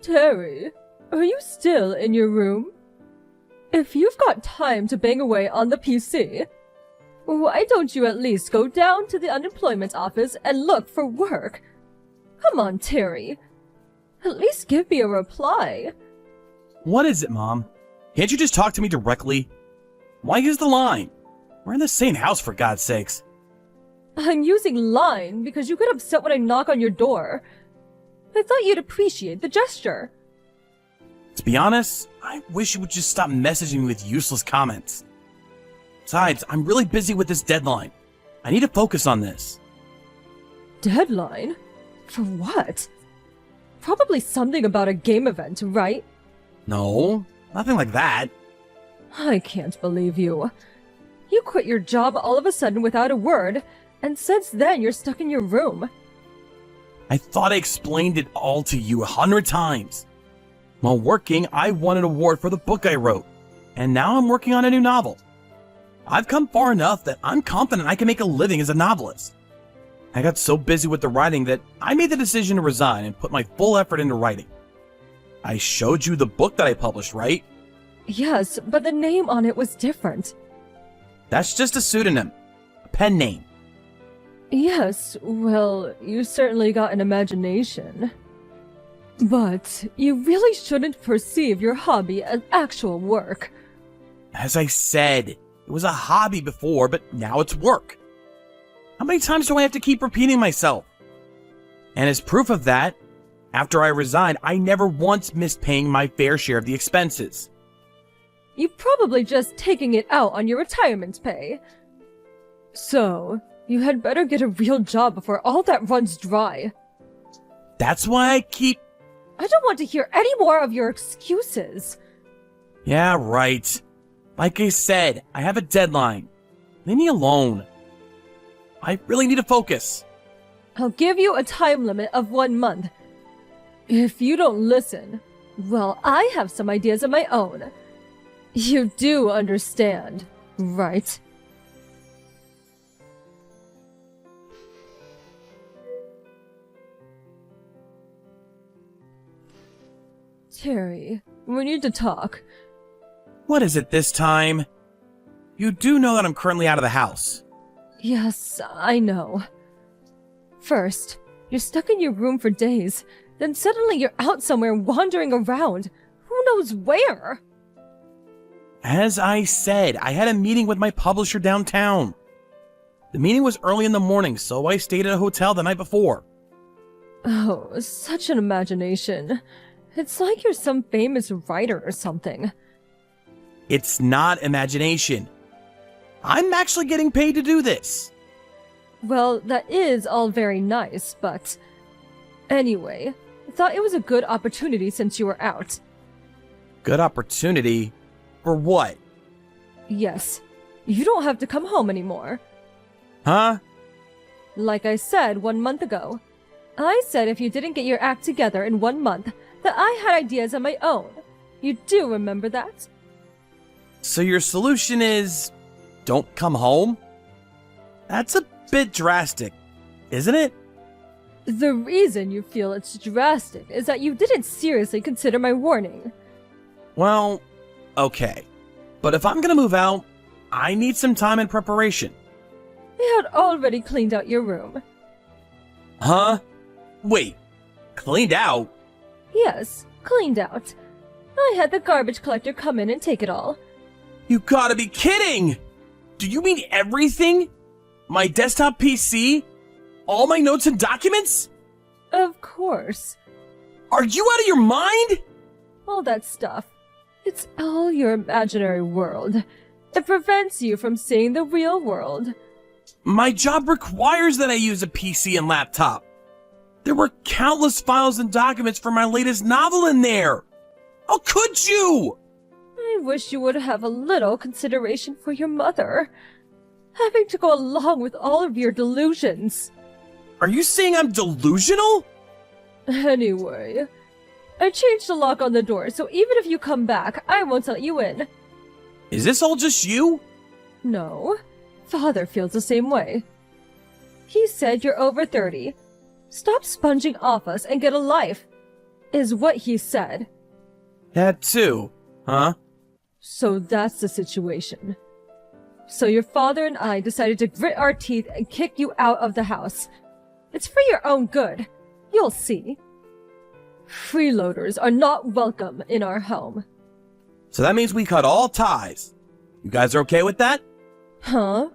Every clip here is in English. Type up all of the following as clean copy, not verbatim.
Terry, are you still in your room? If you've got time to bang away on the PC, why don't you at least go down to the unemployment office and look for work? Come on, Terry. At least give me a reply. What is it, Mom? Can't you just talk to me directly? Why use the line? We're in the same house, for God's sakes. I'm using line because you get upset when I knock on your door. I thought you'd appreciate the gesture. To be honest, I wish you would just stop messaging me with useless comments. Besides, I'm really busy with this deadline. I need to focus on this. Deadline? For what? Probably something about a game event, right? No, nothing like that. I can't believe you. You quit your job all of a sudden without a word, and since then you're stuck in your room. I thought I explained it all to you 100 times. While working, I won an award for the book I wrote, and now I'm working on a new novel. I've come far enough that I'm confident I can make a living as a novelist. I got so busy with the writing that I made the decision to resign and put my full effort into writing. I showed you the book that I published, right? Yes, but the name on it was different. That's just a pseudonym, a pen name. Yes, well, you certainly got an imagination. But you really shouldn't perceive your hobby as actual work. As I said, it was a hobby before, but now it's work. How many times do I have to keep repeating myself? And as proof of that, after I resigned, I never once missed paying my fair share of the expenses. You're probably just taking it out on your retirement pay. So, you had better get a real job before all that runs dry. That's why I keep... I don't want to hear any more of your excuses. Yeah, right. Like I said, I have a deadline. Leave me alone. I really need to focus. I'll give you a time limit of 1 month. If you don't listen, well, I have some ideas of my own. You do understand, right? Terry, we need to talk. What is it this time? You do know that I'm currently out of the house. Yes, I know. First, you're stuck in your room for days, then suddenly you're out somewhere wandering around. Who knows where? As I said, I had a meeting with my publisher downtown. The meeting was early in the morning, so I stayed at a hotel the night before. Oh, such an imagination. It's like you're some famous writer or something. It's not imagination. I'm actually getting paid to do this. Well, that is all very nice, but... Anyway, I thought it was a good opportunity since you were out. Good opportunity? For what? Yes, you don't have to come home anymore. Huh? Like I said 1 month ago. I said if you didn't get your act together in 1 month, that I had ideas of my own. You do remember that? So your solution is... don't come home? That's a bit drastic, isn't it? The reason you feel it's drastic is that you didn't seriously consider my warning. Well, okay. But if I'm gonna move out, I need some time and preparation. I had already cleaned out your room. Huh? Wait, cleaned out? Yes, cleaned out. I had the garbage collector come in and take it all. You gotta be kidding! Do you mean everything? My desktop PC? All my notes and documents? Of course. Are you out of your mind? All that stuff. It's all your imaginary world. It prevents you from seeing the real world. My job requires that I use a PC and laptop. There were countless files and documents for my latest novel in there. How could you? I wish you would have a little consideration for your mother. Having to go along with all of your delusions. Are you saying I'm delusional? Anyway, I changed the lock on the door, so even if you come back, I won't let you in. Is this all just you? No, Father feels the same way. He said you're over 30. Stop sponging off us and get a life. is what he said. That too, huh? So that's the situation. So your father and I decided to grit our teeth and kick you out of the house. It's for your own good. You'll see. Freeloaders are not welcome in our home. So that means we cut all ties. You guys are okay with that? Huh?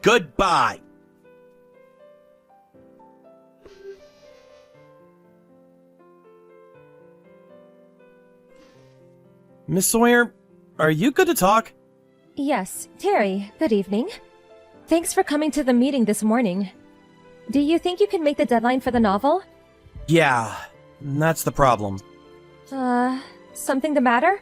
Goodbye. Miss Sawyer, are you good to talk? Yes, Terry, good evening. Thanks for coming to the meeting this morning. Do you think you can make the deadline for the novel? Yeah, that's the problem. Something the matter?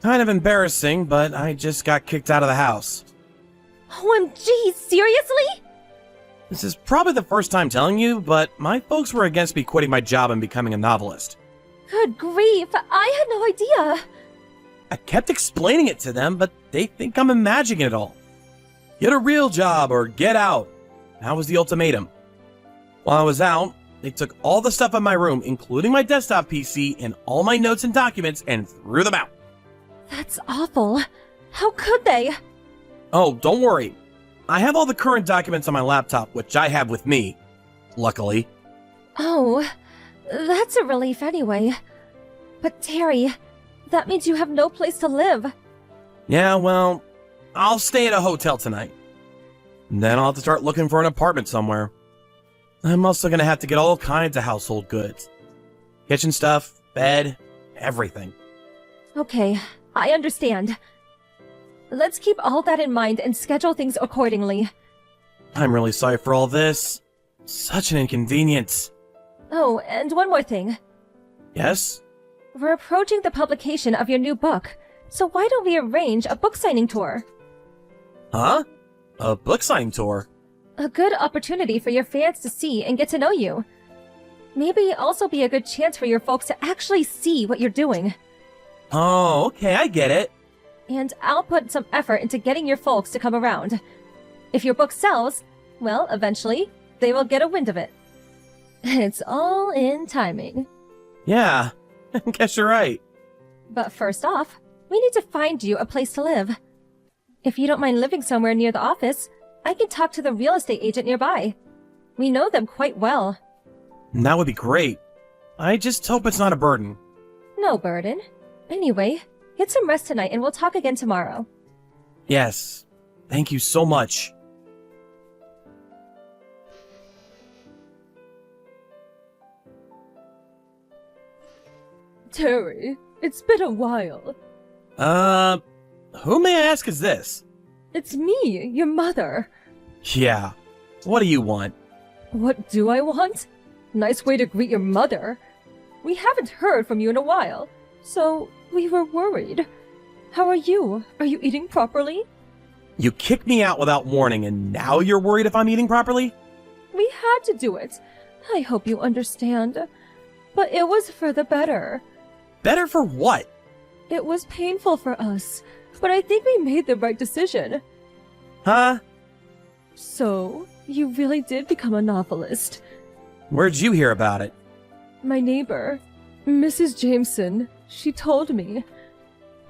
Kind of embarrassing, but I just got kicked out of the house. OMG, seriously? This is probably the first time telling you, but my folks were against me quitting my job and becoming a novelist. Good grief, I had no idea. I kept explaining it to them, but they think I'm imagining it all. Get a real job or get out. That was the ultimatum. While I was out, they took all the stuff in my room, including my desktop PC and all my notes and documents, and threw them out. That's awful. How could they? Oh, don't worry. I have all the current documents on my laptop, which I have with me. Luckily. Oh, that's a relief anyway. But Terry, that means you have no place to live. Yeah, well, I'll stay at a hotel tonight. Then I'll have to start looking for an apartment somewhere. I'm also gonna have to get all kinds of household goods. Kitchen stuff, bed, everything. Okay, I understand. Let's keep all that in mind and schedule things accordingly. I'm really sorry for all this. Such an inconvenience. Oh, and one more thing. Yes? We're approaching the publication of your new book, so why don't we arrange a book signing tour? Huh? A book signing tour? A good opportunity for your fans to see and get to know you. Maybe also be a good chance for your folks to actually see what you're doing. Oh, okay, I get it. And I'll put some effort into getting your folks to come around. If your book sells, well, eventually, they will get a wind of it. It's all in timing. Yeah, guess you're right. But first off, we need to find you a place to live. If you don't mind living somewhere near the office, I can talk to the real estate agent nearby. We know them quite well. That would be great. I just hope it's not a burden. No burden. Anyway, get some rest tonight and we'll talk again tomorrow. Yes, thank you so much. Terry, it's been a while. Who may I ask is this? It's me, your mother. Yeah, what do you want? What do I want? Nice way to greet your mother. We haven't heard from you in a while, so we were worried. How are you? Are you eating properly? You kicked me out without warning, and now you're worried if I'm eating properly? We had to do it. I hope you understand. But it was for the better. Better for what? It was painful for us, but I think we made the right decision. Huh? So, you really did become a novelist. Where'd you hear about it? My neighbor, Mrs. Jameson, she told me.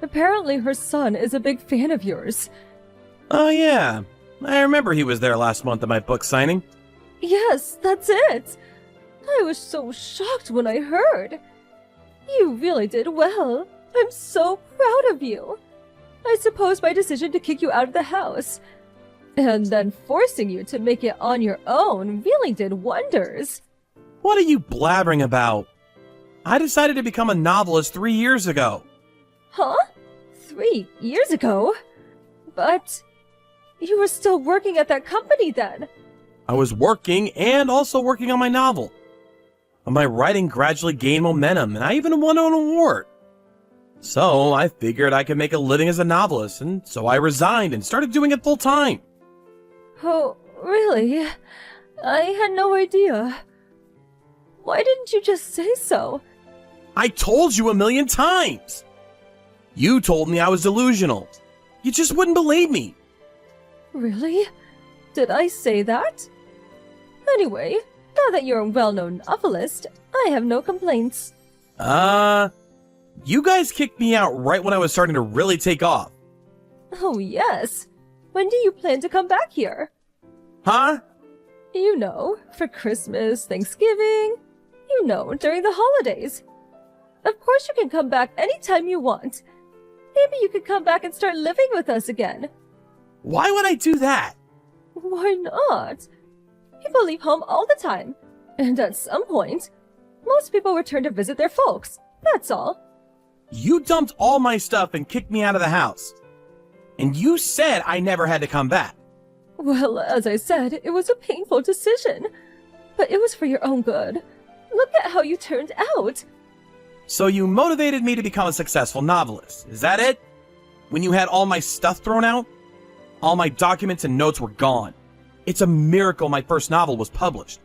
Apparently her son is a big fan of yours. Oh yeah, I remember he was there last month at my book signing. Yes, that's it. I was so shocked when I heard. You really did well. I'm so proud of you. I suppose my decision to kick you out of the house and then forcing you to make it on your own really did wonders. What are you blabbering about? I decided to become a novelist 3 years ago. Huh? 3 years ago? But you were still working at that company then. I was working and also working on my novel. My writing gradually gained momentum, and I even won an award. So I figured I could make a living as a novelist, and so I resigned and started doing it full time. Oh, really? I had no idea. Why didn't you just say so? I told you 1,000,000 times! You told me I was delusional. You just wouldn't believe me. Really? Did I say that? Anyway, Now that you're a well-known novelist, I have no complaints. You guys kicked me out right when I was starting to really take off. Oh yes. When do you plan to come back here? Huh? You know, for Christmas, Thanksgiving, during the holidays. Of course you can come back anytime you want. Maybe you could come back and start living with us again. Why would I do that? Why not? People leave home all the time, and at some point, most people return to visit their folks. That's all. You dumped all my stuff and kicked me out of the house. And you said I never had to come back. Well, as I said, it was a painful decision. But it was for your own good. Look at how you turned out. So you motivated me to become a successful novelist, is that it? When you had all my stuff thrown out? All my documents and notes were gone. It's a miracle my first novel was published.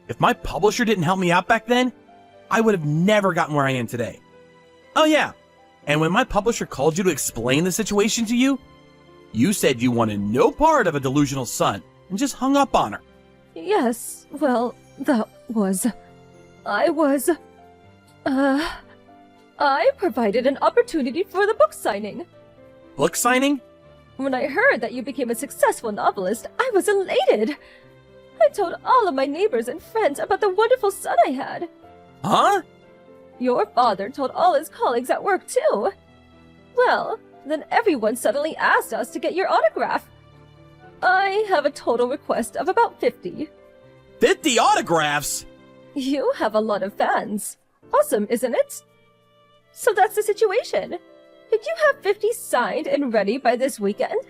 If my publisher didn't help me out back then, I would have never gotten where I am today. Oh yeah, and when my publisher called you to explain the situation to you, you said you wanted no part of a delusional son and just hung up on her. Yes, well, I provided an opportunity for the book signing. Book signing? When I heard that you became a successful novelist, I was elated. I told all of my neighbors and friends about the wonderful son I had. Huh? Your father told all his colleagues at work, too. Well, then everyone suddenly asked us to get your autograph. I have a total request of about 50. 50 autographs? You have a lot of fans. Awesome, isn't it? So that's the situation. Could you have 50 signed and ready by this weekend?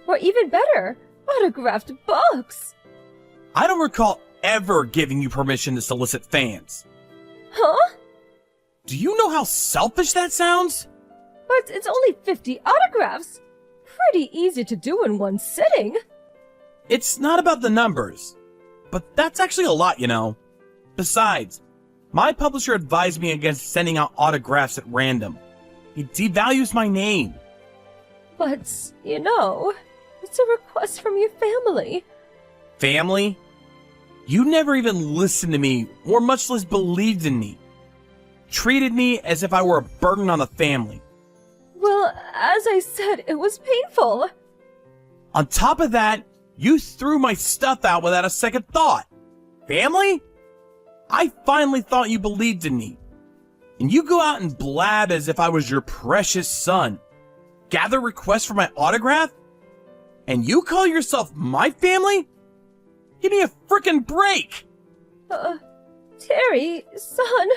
Or even better, autographed books. I don't recall ever giving you permission to solicit fans. Huh? Do you know how selfish that sounds? But it's only 50 autographs. Pretty easy to do in one sitting. It's not about the numbers, but that's actually a lot, you know. Besides, my publisher advised me against sending out autographs at random. It devalues my name. But, it's a request from your family. Family? You never even listened to me, or much less believed in me. Treated me as if I were a burden on the family. Well, as I said, it was painful. On top of that, you threw my stuff out without a second thought. Family? I finally thought you believed in me. And you go out and blab as if I was your precious son. Gather requests for my autograph? And you call yourself my family? Give me a frickin' break! Terry, son.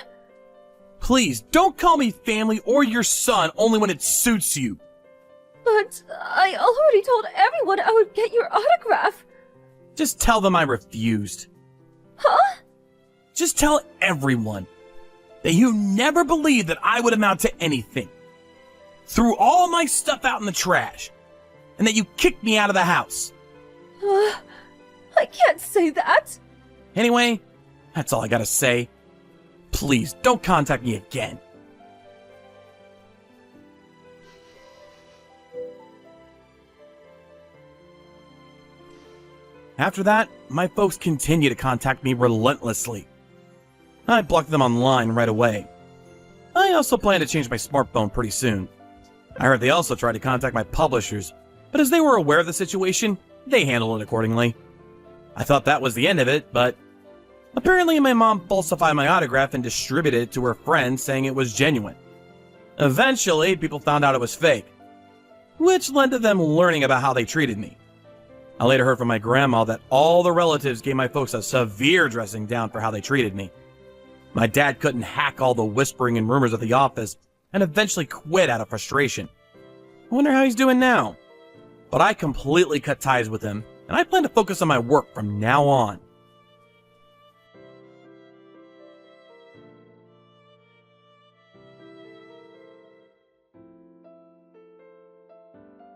Please, don't call me family or your son only when it suits you. But I already told everyone I would get your autograph. Just tell them I refused. Huh? Just tell everyone that you never believed that I would amount to anything. Threw all my stuff out in the trash. And that you kicked me out of the house. I can't say that. Anyway, that's all I gotta say. Please, don't contact me again. After that, my folks continue to contact me relentlessly. I blocked them online right away. I also plan to change my smartphone pretty soon. I heard they also tried to contact my publishers, but as they were aware of the situation, they handled it accordingly. I thought that was the end of it, but apparently my mom falsified my autograph and distributed it to her friends saying it was genuine. Eventually, people found out it was fake, which led to them learning about how they treated me. I later heard from my grandma that all the relatives gave my folks a severe dressing down for how they treated me. My dad couldn't hack all the whispering and rumors of the office and eventually quit out of frustration. I wonder how he's doing now. But I completely cut ties with him, and I plan to focus on my work from now on.